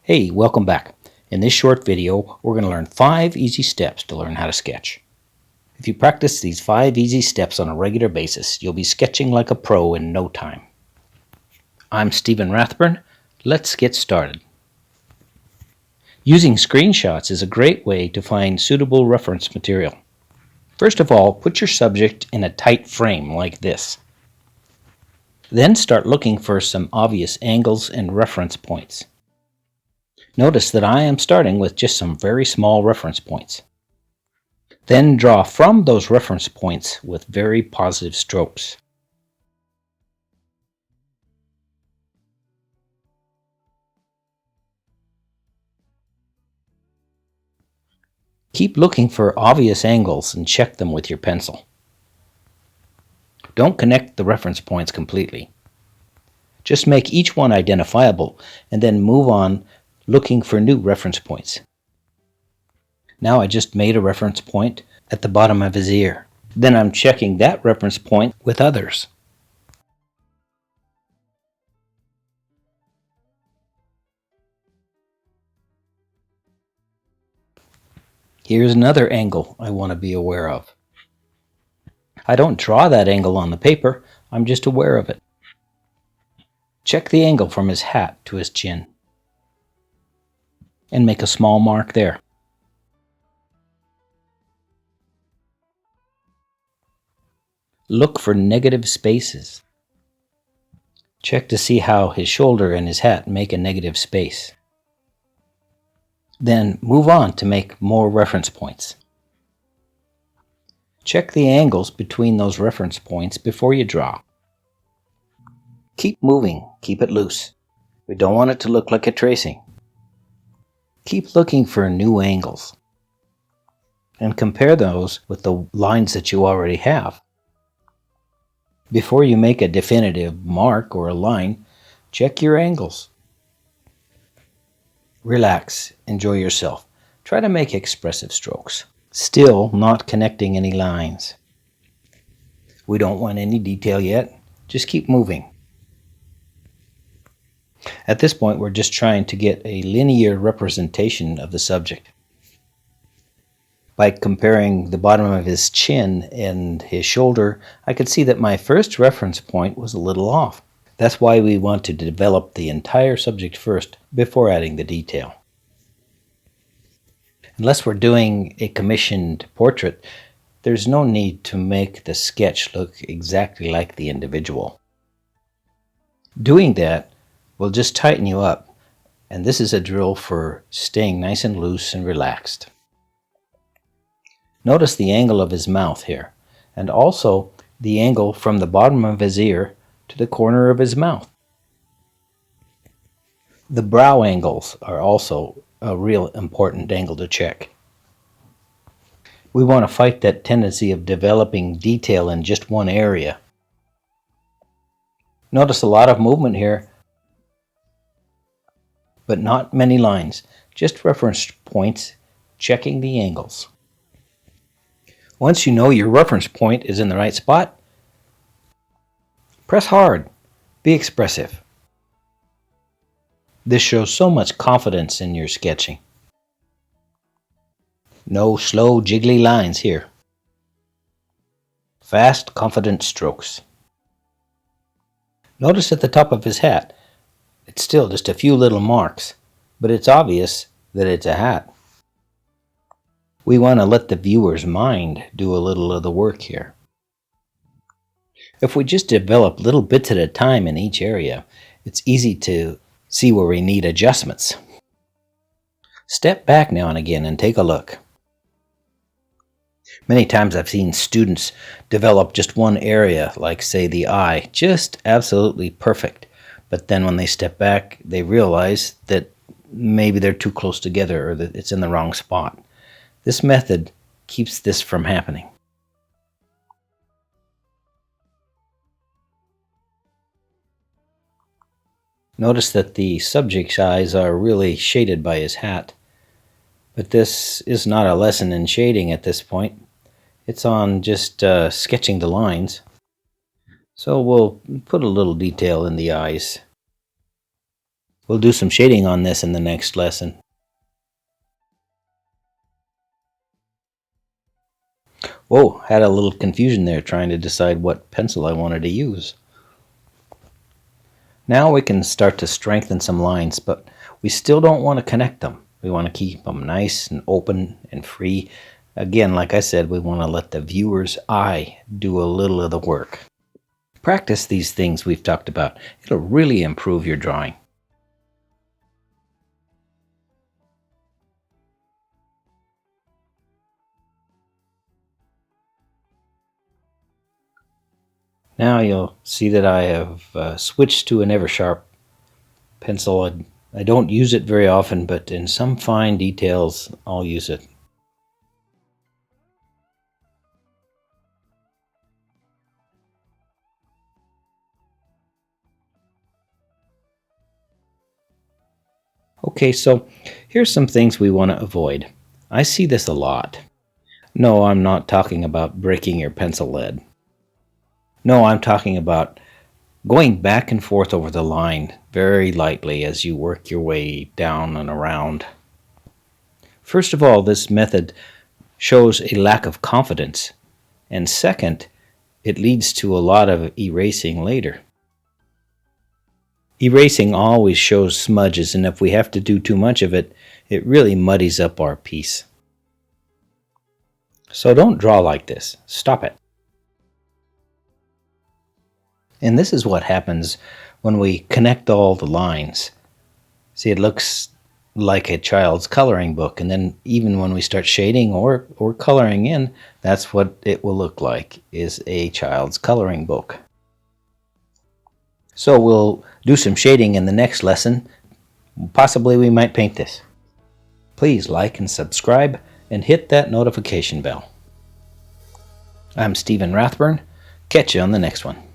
Hey, welcome back. In this short video, we're going to learn 5 easy steps to learn how to sketch. If you practice these 5 easy steps on a regular basis, you'll be sketching like a pro in no time. I'm Strathburn. Let's get started. Using screenshots is a great way to find suitable reference material. First of all, put your subject in a tight frame like this. Then start looking for some obvious angles and reference points. Notice that I am starting with just some very small reference points. Then draw from those reference points with very positive strokes. Keep looking for obvious angles and check them with your pencil. Don't connect the reference points completely. Just make each one identifiable and then move on looking for new reference points. Now I just made a reference point at the bottom of his ear. Then I'm checking that reference point with others. Here's another angle I want to be aware of. I don't draw that angle on the paper, I'm just aware of it. Check the angle from his hat to his chin and make a small mark there. Look for negative spaces. Check to see how his shoulder and his hat make a negative space. Then move on to make more reference points. Check the angles between those reference points before you draw. Keep moving, keep it loose. We don't want it to look like a tracing. Keep looking for new angles and compare those with the lines that you already have. Before you make a definitive mark or a line, check your angles. Relax, enjoy yourself. Try to make expressive strokes, still not connecting any lines. We don't want any detail yet, just keep moving. At this point, we're just trying to get a linear representation of the subject. By comparing the bottom of his chin and his shoulder, I could see that my first reference point was a little off. That's why we want to develop the entire subject first before adding the detail. Unless we're doing a commissioned portrait, there's no need to make the sketch look exactly like the individual. Doing that will just tighten you up, and this is a drill for staying nice and loose and relaxed. Notice the angle of his mouth here, and also the angle from the bottom of his ear to the corner of his mouth. The brow angles are also a real important angle to check. We want to fight that tendency of developing detail in just one area. Notice a lot of movement here, but not many lines, just reference points, checking the angles. Once you know your reference point is in the right spot, press hard, be expressive. This shows so much confidence in your sketching. No slow, jiggly lines here. Fast, confident strokes. Notice at the top of his hat, it's still just a few little marks, but it's obvious that it's a hat. We want to let the viewer's mind do a little of the work here. If we just develop little bits at a time in each area, it's easy to see where we need adjustments. Step back now and again and take a look. Many times I've seen students develop just one area, like say the eye, just absolutely perfect. But then when they step back, they realize that maybe they're too close together or that it's in the wrong spot. This method keeps this from happening. Notice that the subject's eyes are really shaded by his hat. But this is not a lesson in shading at this point. It's on just sketching the lines. So we'll put a little detail in the eyes. We'll do some shading on this in the next lesson. Whoa, had a little confusion there trying to decide what pencil I wanted to use. Now we can start to strengthen some lines, but we still don't want to connect them. We want to keep them nice and open and free. Again, like I said, we want to let the viewer's eye do a little of the work. Practice these things we've talked about. It'll really improve your drawing. Now you'll see that I have switched to an Eversharp pencil. I don't use it very often, but in some fine details, I'll use it. Okay, so here's some things we want to avoid. I see this a lot. No, I'm not talking about breaking your pencil lead. No, I'm talking about going back and forth over the line very lightly as you work your way down and around. First of all, this method shows a lack of confidence, and second, it leads to a lot of erasing later. Erasing always shows smudges, and if we have to do too much of it, it really muddies up our piece. So don't draw like this. Stop it. And this is what happens when we connect all the lines. See, it looks like a child's coloring book, and then even when we start shading or coloring in, that's what it will look like, is a child's coloring book. So we'll do some shading in the next lesson. Possibly we might paint this. Please like and subscribe and hit that notification bell. I'm Stephen Rathburn. Catch you on the next one.